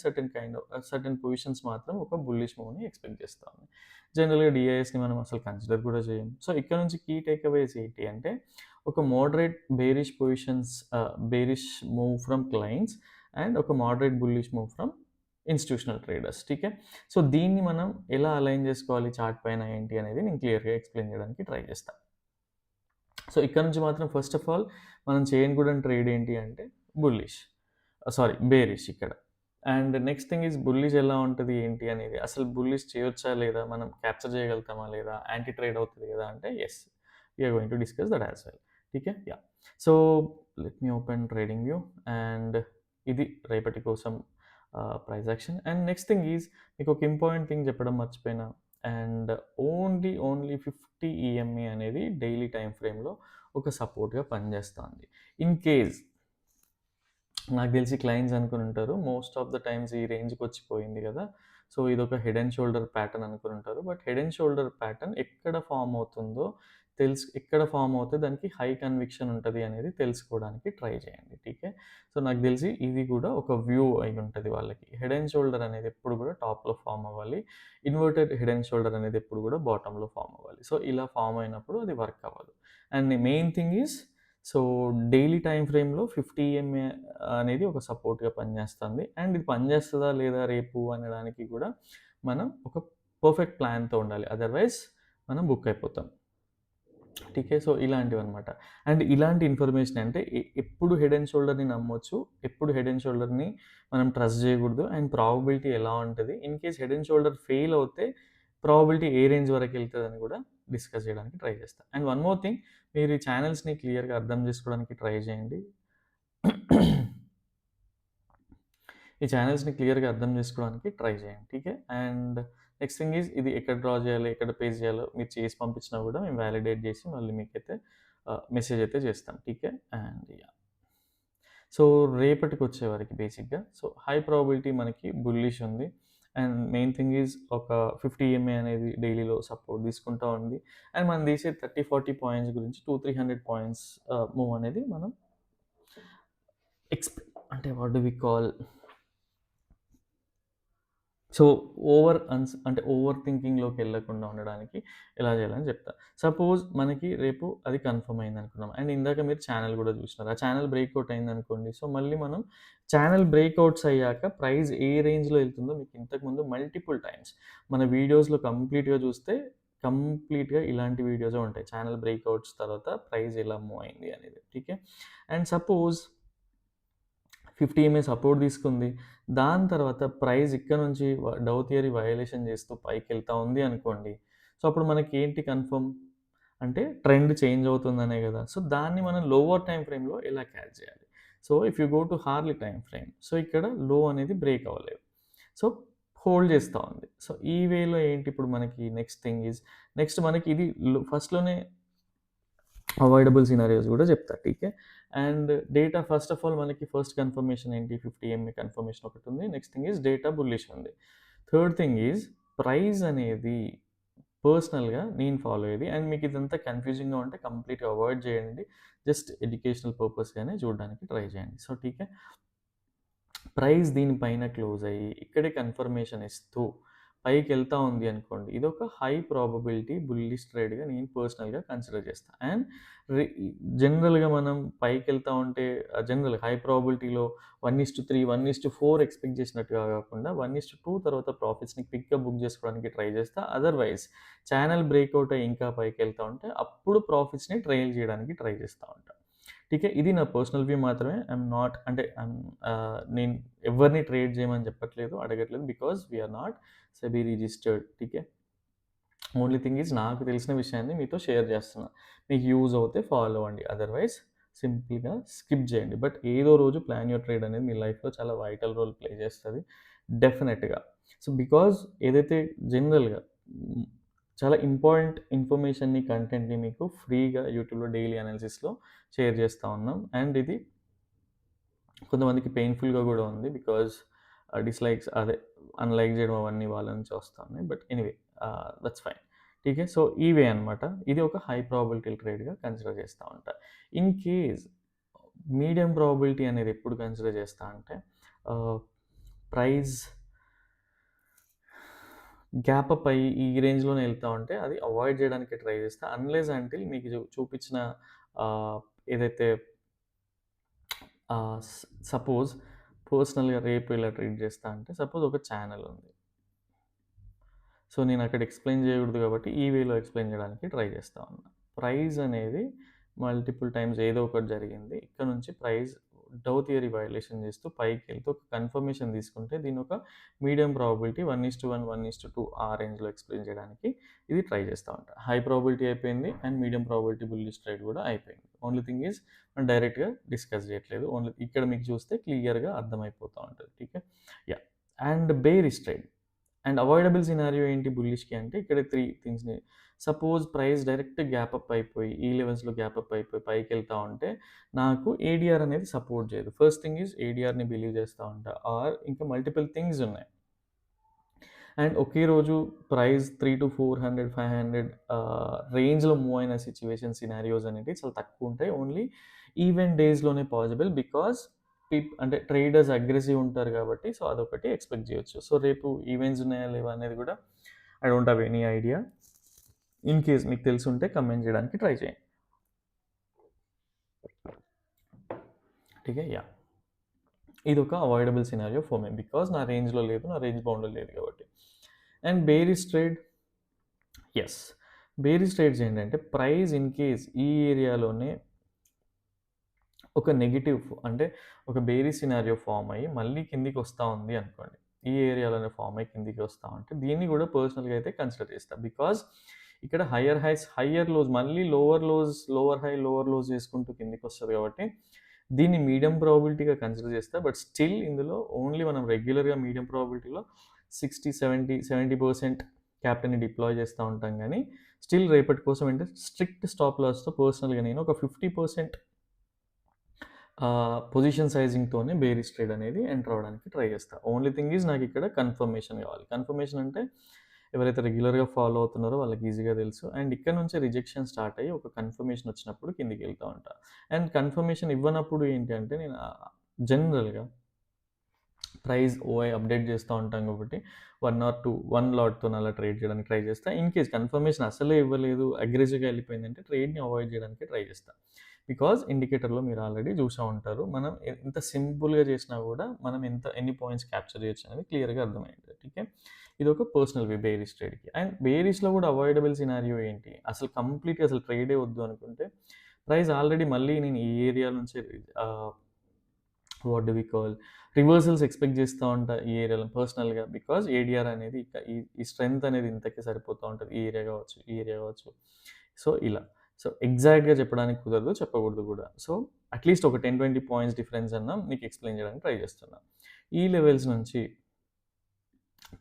Speaker 1: సర్టెన్ పొజిషన్స్ మాత్రం ఒక బుల్లిష్ మూవ్‌ని ఎక్స్‌పెక్ట్ చేస్తా ఉన్నాయి. జనరల్‌గా డీఐఎస్‌ని మనం అసలు కన్సిడర్ కూడా చేయం. సో, ఇక్కడ నుంచి కీ టేక్ అవేస్ ఏంటి అంటే ఒక moderate bearish move from clients and ఒక moderate bullish move from institutional traders. ఠీకే. సో, దీన్ని మనం ఎలా అలైన్ చేసుకోవాలి చార్ట్ పైన ఏంటి అనేది నేను క్లియర్‌గా ఎక్స్‌ప్లెయిన్ చేయడానికి ట్రై చేస్తా. సో, ఇక్కడ నుంచి మాత్రం ఫస్ట్ ఆఫ్ ఆల్ మనం చేయకూడని ట్రేడ్ ఏంటి అంటే బుల్లిష్. బేరిష్ ఇక్కడ. And next thing is bullish ఎలా ఉంటది ఏంటి అనేది. అసలు బుల్లిష్ చేయొచ్చా లేదా? మనం క్యాప్చర్ చేయగలుగుతామా లేదా? యాంటీ ట్రేడ్ అవుతది కదా! అంటే yes. We are going to discuss that as well. ఠీకే. Yeah! So, let me open trading view and ఇది రేపటి కోసం price action. And next thing is మీకు ఒక ఇంపార్టెంట్ థింగ్ చెప్పడం మర్చిపోయినా. అండ్ ఓన్లీ 50 ఈఎంఏ అనేది డైలీ టైమ్ ఫ్రేమ్‌లో ఒక సపోర్ట్‌గా పనిచేస్తుంది. ఇన్ కేస్ నాకు తెలిసి క్లయింట్స్ అనుకుని ఉంటారు. మోస్ట్ ఆఫ్ ద టైమ్స్ ఈ రేంజ్‌కొచ్చిపోయింది గదా! సో, ఇదొక హెడ్ అండ్ షోల్డర్ ప్యాటర్న్ అనుకుని ఉంటారు. But head and shoulder pattern ఎక్కడ ఫార్మ్ అవుతుందో ఎక్కడ ఫార్మ్ అవుతే దానికి హై కన్విక్షన్ ఉంటది అనేది తెలుసుకోవడానికి ట్రై చేయండి. ఠీకే. సో, నాకు తెలిసి ఇది కూడా ఒక వ్యూ అయి ఉంటది వాళ్ళకి. హెడ్ అండ్ షోల్డర్ అనేది ఎప్పుడు కూడా టాప్‌లో ఫార్మ్ అవ్వాలి. ఇన్వర్టెడ్ హెడ్ అండ్ షోల్డర్ అనేది ఎప్పుడు కూడా బాటమ్‌లో ఫార్మ్ అవ్వాలి. సో, ఇలా ఫార్మ్ అయినప్పుడు అది వర్క్ అవ్వదు. And main thing is so, daily time ఫ్రేమ్‌లో 50 ఎంఏ అనేది ఒక సపోర్ట్‌గా పనిచేస్తుంది. అండ్ ఇది పనిచేస్తదా లేదా రేపు అనడానికి కూడా మనం ఒక పర్ఫెక్ట్ ప్లాన్‌తో ఉండాలి. అదర్‌వైజ్ మనం బుక్ అయిపోతాం. ఠీకే. సో, ఇలాంటివన్నమాట. అండ్ ఇలాంటి ఇన్ఫర్మేషన్ అంటే ఎప్పుడు హెడ్ అండ్ షోల్డర్‌ని నమ్మొచ్చు, ఎప్పుడు హెడ్ అండ్ షోల్డర్‌ని మనం ట్రస్ట్ చేయకూడదు అండ్ ప్రాబబిలిటీ ఎలా ఉంటది. In case head and shoulder fail అవుతే ప్రాబబిలిటీ ఏ రేంజ్ వరకెళ్తదని కూడా డిస్కస్ చేయడానికి ట్రై చేస్తా. అండ్ వన్ మోర్ థింగ్ మీరు ఈ ఛానెల్స్‌ని క్లియర్‌గా అర్థం చేసుకోవడానికి ట్రై చేయండి. ఈ ఛానెల్స్‌ని క్లియర్‌గా అర్థం చేసుకోవడానికి ట్రై చేయండి. ఠీకే. అండ్ నెక్స్ట్ థింగ్ ఈజ్ ఇది ఎక్కడ డ్రా చేయాలి, ఎక్కడ పేస్ట్ చేయాలో మీరు చేసి పంపించినా కూడా మేము వాలిడేట్ చేసి మళ్ళీ మీకైతే మెసేజ్ అయితే చేస్తాం. ఠీకే. And yeah! సో, రేపటికొచ్చేవరకి బేసిక్‌గా సో, హై ప్రాబబిలిటీ మనకి బుల్లిష్ ఉంది. అండ్ మెయిన్ థింగ్ ఈజ్ ఒక 50 ఎంఏ అనేది డైలీలో సపోర్ట్ తీసుకుంటా ఉంది. అండ్ మనం తీసే 30, 40 పాయింట్స్ గురించి 200, 300 పాయింట్స్ మూవ్ అనేది మనం ఎక్స్‌పె అంటే what do we call so, అంటే ఓవర్ థింకింగ్‌లోకెళ్ళకుండా ఉండడానికి ఎలా చేయాలని చెప్తా. సపోజ్ మనకి రేపు అది కన్ఫర్మ్ అయిందనుకుందాం. అండ్ ఇందాక మీరు ఛానెల్ గూడా చూసినారు. ఆ ఛానెల్ బ్రేక్‌ఔట్ అయిందనుకోండి. సో, మళ్ళీ మనం ఛానెల్ బ్రేక్‌ఔట్స్ అయ్యాక ప్రైస్ ఏ రేంజ్‌లో ఎళ్తుందో మీకు ఇంతకుముందు మల్టిపుల్ టైమ్స్ మన వీడియోస్‌లో కంప్లీట్‌గా చూస్తే కంప్లీట్‌గా ఇలాంటి వీడియోసే ఉంటాయి. ఛానెల్ బ్రేక్‌ఔట్స్ తర్వాత ప్రైస్ ఎలా మూవ్ అయింది అనేది. ఠీకే. అండ్ సపోజ్ 50 ఎంఏ సపోర్ట్ తీసుకుంది. దాని తర్వాత ప్రైస్ ఇక్కడ నుంచి డౌ థియరీ వయలేషన్ చేస్తూ పైకెళ్తా ఉంది అనుకోండి. సో, అప్పుడు మనకేంటి కన్ఫర్మ్ అంటే ట్రెండ్ చేంజ్ అవుతుందనే గదా! సో, దాన్ని మనం లోవర్ టైమ్ ఫ్రేమ్‌లో ఎలా క్యాచ్ చేయాలి? So, if you go to Harley time frame so, ఇక్కడ లో అనేది బ్రేక్ అవ్వలేదు. సో, హోల్డ్ చేస్తా ఉంది. సో, ఈ వేలో ఏంటి ఇప్పుడు మనకి నెక్స్ట్ మనకి ఇది ఫస్ట్‌లోనే అవాయిడబుల్ సినారియోస్ గూడా చెప్తా. ఠీకే. And data first of all మనకి ఫస్ట్ కన్ఫర్మేషన్ ఏంటి 50 ఎంఏ కన్ఫర్మేషన్ ఒకటుంది. Next thing is data bullish ఉంది. థర్డ్ థింగ్ ఈజ్ ప్రైస్ అనేది పర్సనల్‌గా నేను ఫాలో అయ్యేది. అండ్ మీకు ఇదంతా కన్‌ఫ్యూజింగ్‌గా ఉంటే కంప్లీట్‌గా అవాయిడ్ చేయండి. జస్ట్ ఎడ్యుకేషనల్ పర్పస్‌గానే చూడడానికి ట్రై చేయండి. సో, ఠీకే. ప్రైస్ దీనిపైన క్లోజ్ అయ్యి, ఇక్కడే కన్ఫర్మేషన్ ఇస్తూ పైకెళ్తా ఉంది అనుకోండి. ఇదొక హై ప్రాబబిలిటీ బుల్లిష్ ట్రేడ్‌గా నేను పర్సనల్‌గా కన్సిడర్ చేస్తా. అండ్ రి జనరల్‌గా మనం పైకెళ్తా ఉంటే హై ప్రాబబిలిటీలో 1:3, 1:4 ఎక్స్‌పెక్ట్ చేసినట్టుగా కాకుండా 1:2 తర్వాత ప్రాఫిట్స్‌ని క్విక్‌గా బుక్ చేసుకోవడానికి ట్రై చేస్తా. అదర్‌వైజ్ ఛానెల్ బ్రేక్‌ఔట్ అయ్యి ఇంకా పైకెళ్తా ఉంటే అప్పుడు ప్రాఫిట్స్‌ని ట్రైల్ చేయడానికి ట్రై చేస్తా ఉంటా. ఠీకే. ఇది నా పర్సనల్ వ్యూ మాత్రమే. ఐయామ్ నాట్ అంటే నేను ఎవరిని ట్రేడ్ చేయమని చెప్పట్లేదు, అడగట్లేదు. Because we are not SEBI registered. ఠీకే. ఓన్లీ థింగ్ ఈజ్ నాకు తెలిసిన విషయాన్ని మీతో షేర్ చేస్తున్నా. మీకు యూజ్ అవుతే ఫాలో అవ్వండి. అదర్‌వైజ్ సింపుల్‌గా స్కిప్ చేయండి. బట్ ఏదో రోజు ప్లాన్ యూర్ ట్రేడ్ అనేది మీ లైఫ్‌లో చాలా వైటల్ రోల్ ప్లే చేస్తది. డెఫినెట్‌గా. సో, బికాజ్ ఏదైతే జనరల్‌గా హ్మ్, చాలా ఇంపార్టెంట్ ఇన్ఫర్మేషన్‌ని, కంటెంట్‌ని మీకు ఫ్రీగా యూట్యూబ్‌లో డైలీ అనాలిసిస్‌లో షేర్ చేస్తా ఉన్నాం. అండ్ ఇది కొంతమందికి పెయిన్‌ఫుల్‌గా గూడా ఉంది. బికాజ్ డిస్‌లైక్స్ అదే అన్‌లైక్ జేయడం అవన్నీ వాళ్ళ నుంచి వస్తా ఉన్నాయి. But anyway that's fine. ఠీకే. సో, ఈ వే అనమాట. ఇది ఒక హై ప్రాబబిలిటీ ట్రేడ్‌గా కన్సిడర్ చేస్తా ఉంటా. ఇన్ కేస్ మీడియం ప్రాబబిలిటీ అనేది ఎప్పుడు కన్సిడర్ చేస్తా అంటే ఆహ్, ప్రైస్ గ్యాప్ అప్ అయ్యి ఈ రేంజ్‌లోనే ఎళ్తా ఉంటే అది అవాయిడ్ జేయడానికి ట్రై చేస్తా. అన్‌లెస్ అంటిల్ మీకు చూపించిన ఆహ్, ఏదైతే ఆహ్, స్ సపోజ్ పర్సనల్‌గా రేపు ఇలా ట్రీట్ చేస్తా అంటే సపోజ్ ఒక ఛానెల్ ఉంది. సో, నేనక్కడ ఎక్స్‌ప్లెయిన్ చేయకూడదు కాబట్టి ఈ వేలో ఎక్స్‌ప్లెయిన్ చేయడానికి ట్రై చేస్తా ఉన్నా. ప్రైస్ అనేది మల్టిపుల్ టైమ్స్ ఏదో ఒకటి జరిగింది. ఇక్కడ నుంచి ప్రైస్ డౌ థియరీ వయలేషన్ చేస్తూ పైకెళ్తూ ఒక కన్ఫర్మేషన్ తీసుకుంటే దీనొక మీడియం ప్రాబబిలిటీ 1:1, 1:2 ఆ రేంజ్‌లో ఎక్స్‌ప్లెయిన్ చేయడానికి ఇది ట్రై చేస్తా ఉంటా. హై ప్రాబబిలిటీ అయిపోయింది and medium probability bullish trade కూడా అయిపోయింది. ఓన్లీ థింగ్ ఈజ్ మనం డైరెక్ట్‌గా డిస్కస్ చేయట్లేదు. ఓన్లీ ఇక్కడ మీకు చూస్తే క్లియర్‌గా అర్థమైపోతా ఉంటది. ఠీకే. Yeah! And bearish trade. And avoidable scenario ఏంటి బుల్లిష్‌కి అంటే ఇక్కడ 3 థింగ్స్‌ని suppose price direct gap up అయిపోయి, ఈ లెవెల్స్‌లో గ్యాప్ అప్ అయిపోయి పైకెళ్తా ఉంటే, నాకు ఏడీఆర్ అనేది సపోర్ట్ చేయదు. ఫస్ట్ థింగ్ ఈజ్ ఏడీఆర్‌ని బిలీవ్ చేస్తా ఉంటా. ఆర్ ఇంకా మల్టిపుల్ థింగ్స్ ఉన్నాయి. అండ్ ఒకే రోజు ప్రైస్ 300-400, 500 రేంజ్‌లో మూవ్ అయిన సిట్యుయేషన్ సినారియోస్ అనేటివి చాలా తక్కువ ఉంటాయి. ఓన్లీ ఈవెంట్ డేస్‌లోనే పాసిబుల్. బికాజ్ అంటే ట్రేడర్స్ అగ్రెసివ్ ఉంటారు కాబట్టి సో అదొకటి ఎక్స్‌పెక్ట్ చేయొచ్చు. సో రేపు ఈవెంట్స్ ఉన్నాయా లేవా అనేది కూడా I don't have any idea. In case మీకు తెలిసుంటే కమెంట్ చేయడానికి ట్రై చేయండి. ఠీకే యాహ్! ఇదొక avoidable scenario for me. Because నా రేంజ్‌లో లేదు. నా రేంజ్ బౌండ్‌లో లేదు కాబట్టి. And bearish trade yes. Bearish trades ఏంటంటే ప్రైస్ ఇన్ కేస్ ఈ ఏరియాలోనే ఒక నెగెటివ్ అంటే ఒక బేరిష్ సినారియో ఫార్మ్ అయ్యి మళ్ళీ కిందికి వస్తా ఉంది అనుకోండి. ఈ ఏరియాలోనే ఫార్మ్ అయ్యి కిందికి వస్తా ఉంటే దీన్ని కూడా పర్సనల్‌గా అయితే కన్సిడర్ చేస్తా. బికాజ్ ఇక్కడ హయ్యర్ హైస్, హయ్యర్ లోస్ మళ్ళీ lower lows, lower high, lower lows చేసుకుంటూ కిందికి వస్తది కాబట్టి దీన్ని మీడియం ప్రాబబిలిటీగా కన్సిడర్ చేస్తా. బట్ స్టిల్ ఇందులో ఓన్లీ మనం రెగ్యులర్‌గా మీడియం ప్రాబబిలిటీలో 60-70% క్యాపిటల్‌ని డిప్లాయ్ చేస్తా ఉంటాం గానీ, స్టిల్ రేపటి కోసం అంటే స్ట్రిక్ట్ స్టాప్ లాస్‌తో పర్సనల్‌గా నేను ఒక 50% పొజిషన్ సైజింగ్‌తోనే బేరిష్ ట్రేడ్ అనేది ఎంటర్ అవ్వడానికి ట్రై చేస్తా. ఓన్లీ థింగ్ ఈజ్ నాకిక్కడ కన్ఫర్మేషన్ కావాలి. కన్ఫర్మేషన్ అంటే ఎవరైతే రెగ్యులర్‌గా ఫాలో అవుతున్నారో వాళ్ళకి ఈజీగా తెలుసు. అండ్ ఇక్కడ నుంచే రిజెక్షన్ స్టార్ట్ అయ్యి ఒక కన్ఫర్మేషన్ వచ్చినప్పుడు కిందికెళ్తా ఉంటా. అండ్ కన్ఫర్మేషన్ ఇవ్వనప్పుడు ఏంటి అంటే నేను జనరల్‌గా ప్రైస్ ఓఐ అప్డేట్ చేస్తూ ఉంటాం కాబట్టి 1 ఆర్ 2 1 లాట్‌తోని అలా ట్రేడ్ చేయడానికి ట్రై చేస్తా. ఇన్ కేస్ కన్ఫర్మేషన్ అసలే ఇవ్వలేదు, అగ్రెసివ్‌గా వెళ్ళిపోయిందంటే ట్రేడ్‌ని అవాయిడ్ చేయడానికి ట్రై చేస్తా. బికాజ్ ఇండికేటర్‌లో మీరు ఆల్రెడీ చూసే ఉంటారు. మనం ఎంత సింపుల్‌గా చేసినా కూడా మనం ఎన్ని పాయింట్స్ క్యాప్చర్ చేయొచ్చు అనేది క్లియర్‌గా అర్థమైంది. ఓకే. ఇదొక పర్సనల్ వే బేరిష్ ట్రేడ్‌కి. అండ్ బేరిష్‌లో కూడా అవాయిడబుల్ సినారియో ఏంటి? అసలు కంప్లీట్‌గా అసలు ట్రేడే వద్దు అనుకుంటే ప్రైస్ ఆల్రెడీ మళ్ళీ నేను ఈ ఏరియా నుంచి ah, what do we call reversals expect చేస్తా ఉంటా ఈ ఏరియాలో పర్సనల్‌గా. బికాజ్ ఏడీఆర్ అనేది ఈ స్ట్రెంత్ అనేది ఇంతకే సరిపోతా ఉంటది. ఈ ఏరియా కావచ్చు, ఈ ఏరియా కావచ్చు. సో, ఇలా. సో, ఎగ్జాక్ట్‌గా చెప్పడానికి కుదరదు, చెప్పకూడదు కూడా. సో, అట్‌లీస్ట్ ఒక 10, 20 పాయింట్స్ డిఫరెన్స్ అన్నా మీకు ఎక్స్‌ప్లెయిన్ చేయడానికి ట్రై చేస్తున్నా. ఈ లెవెల్స్ నుంచి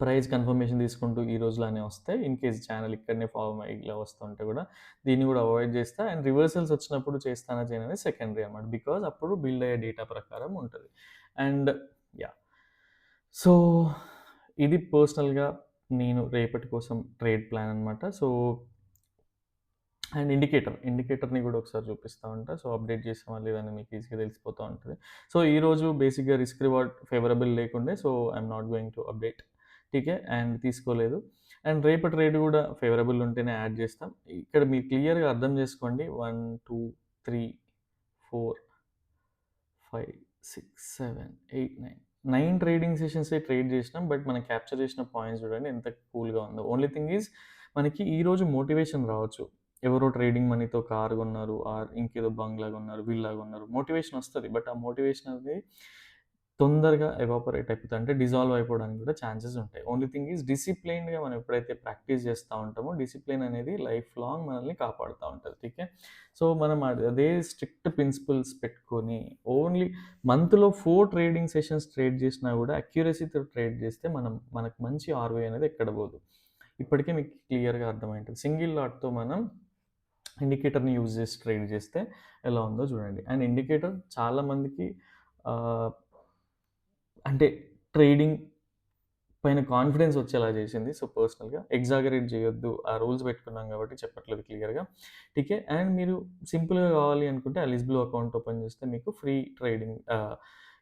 Speaker 1: ప్రైస్ కన్ఫర్మేషన్ తీసుకుంటూ ఈ రోజులానే వస్తే ఇన్ కేస్ ఛానల్ ఇక్కడనే ఫార్మ్ అయ్యి ఇలా వస్తుంటే కూడా దీన్ని కూడా అవాయిడ్ చేస్తా. అండ్ రివర్సల్స్ వచ్చినప్పుడు చేస్తానా చేయననేది సెకండరీ అనమాట. బికాజ్ అప్పుడు బిల్డ్ అయ్యే డేటా ప్రకారం ఉంటది. And yeah! సో, ఇది పర్సనల్‌గా నేను రేపటి కోసం ట్రేడ్ ప్లాన్ అనమాట. సో, అండ్ ఇండికేటర్‌ని కూడా ఒకసారి చూపిస్తా ఉంటా. సో, అప్డేట్ చేసామా లేదా అని మీకు ఈజీగా తెలిసిపోతా ఉంటది. సో, ఈరోజు బేసిక్‌గా రిస్క్ రివార్డ్ ఫేవరబుల్ లేకుండే. So, I'm not going to update. ఠీకే. అండ్ తీసుకోలేదు. అండ్ రేపటి రేట్ కూడా ఫేవరబుల్ ఉంటేనే యాడ్ చేస్తాం. ఇక్కడ మీరు క్లియర్‌గా అర్థం చేసుకోండి. 1, 2, 3, 4, 5, 6, 7, 8, 9 ట్రేడింగ్ సెషన్సే ట్రేడ్ చేసినాం. బట్ మనం క్యాప్చర్ చేసిన పాయింట్స్ చూడండి ఎంత కూల్‌గా ఉందో. ఓన్లీ థింగ్ ఈజ్ మనకి ఈరోజు మోటివేషన్ రావచ్చు. ఎవరో ట్రేడింగ్ మనీతో కార్ కొన్నారు ఆర్ ఇంకేదో బంగ్లా కొన్నారు, విల్లా కొన్నారు. మోటివేషన్ వస్తది. బట్ ఆ మోటివేషన్ అనేది తొందరగా ఎవాపరేట్ అయిపోతది. అంటే డిజాల్వ్ అయిపోవడానికి కూడా ఛాన్సెస్ ఉంటాయి. ఓన్లీ థింగ్ ఈజ్ డిసిప్లైన్డ్‌గా మనం ఎప్పుడైతే ప్రాక్టీస్ చేస్తా ఉంటామో డిసిప్లిన్ అనేది లైఫ్ లాంగ్ మనల్ని కాపాడుతా ఉంటది. ఠీకే. సో, మనం అదే స్ట్రిక్ట్ ప్రిన్సిపల్స్ పెట్టుకొని ఓన్లీ మంత్‌లో 4 ట్రేడింగ్ సెషన్స్ ట్రేడ్ చేసినా కూడా అక్యురసీతో ట్రేడ్ చేస్తే మనకు మంచి ఆర్‌ఓఐ అనేది ఎక్కడ పోదు. ఇప్పటికే మీకు క్లియర్‌గా అర్థమైంటది. సింగిల్ లాట్‌తో మనం ఇండికేటర్‌ని యూజ్ చేసి ట్రేడ్ చేస్తే ఎలా ఉందో చూడండి. అండ్ ఇండికేటర్ చాలా మందికి ఆహ్, అంటే ట్రేడింగ్ పైన కాన్ఫిడెన్స్ వచ్చేలా చేసింది. సో, పర్సనల్‌గా ఎగ్జాగరేట్ చేయొద్దు. ఆ రూల్స్ పెట్టుకున్నాం కాబట్టి చెప్పట్లేదు క్లియర్‌గా. ఠీకే. అండ్ మీరు సింపుల్‌గా కావాలి అనుకుంటే ఆ లిస్ట్‌బ్లూ అకౌంట్ ఓపెన్ చేస్తే మీకు ఫ్రీ ట్రేడింగ్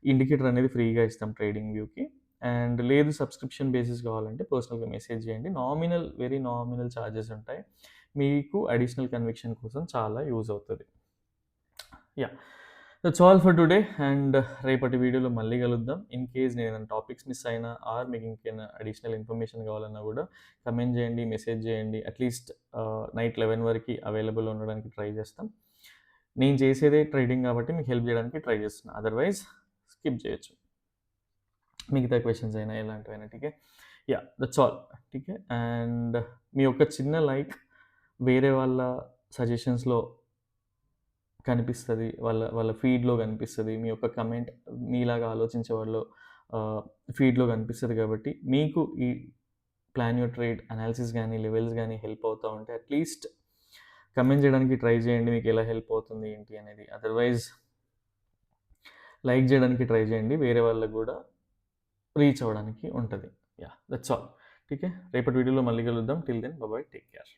Speaker 1: ఇండికేటర్ అనేది ఫ్రీగా ఇస్తాం ట్రేడింగ్ వ్యూకి. అండ్ లేదు సబ్స్క్రిప్షన్ బేసిస్ కావాలంటే పర్సనల్‌గా మెసేజ్ చేయండి. వెరీ నామినల్ చార్జెస్ ఉంటాయి. మీకు అడిషనల్ కన్విక్షన్ కోసం చాలా యూజ్ అవుతది. Yeah! That's all for today. And రేపటి వీడియోలో మళ్ళీ కలుద్దాం. ఇన్ కేస్ నేనేదైనా టాపిక్స్ మిస్ అయినా ఆర్ మీకు ఇంకేమైనా అడిషనల్ ఇన్ఫర్మేషన్ కావాలన్నా కూడా కమెంట్ చేయండి, మెసేజ్ చేయండి. అట్‌లీస్ట్ నైట్ 11 వరకి అవైలబుల్ ఉండడానికి ట్రై చేస్తాం. నేను చేసేదే ట్రేడింగ్ కాబట్టి మీకు హెల్ప్ చేయడానికి ట్రై చేస్తున్నా. అదర్‌వైజ్ స్కిప్ చేయొచ్చు. మిగతా క్వెషన్స్ అయినా ఎలాంటివైనా ఠీకే. యాహ్! That's all. ఠీకే. అండ్ మీ యొక్క చిన్న లైక్ వేరే వాళ్ళ సజెషన్స్‌లో కనిపిస్తది. వాళ్ళ వాళ్ళ ఫీడ్‌లో కనిపిస్తది. మీ యొక్క కమెంట్ మీలాగా ఆలోచించే వాళ్ళు ఫీడ్‌లో కనిపిస్తది కాబట్టి మీకు ఈ ప్లాన్ యూర్ ట్రేడ్ అనాలిసిస్ గానీ, లెవెల్స్ గానీ హెల్ప్ అవుతా ఉంటే అట్‌లీస్ట్ కమెంట్ చేయడానికి ట్రై చేయండి. మీకు ఎలా హెల్ప్ అవుతుంది ఏంటి అనేది. అదర్‌వైజ్ లైక్ చేయడానికి ట్రై చేయండి. వేరే వాళ్ళకి గూడా రీచ్ అవ్వడానికి ఉంటది. యాహ్! That's all. ఠీక్ హై. రేపటి వీడియోలో మళ్ళీ కలుద్దాం. Till then bye bye. Take care.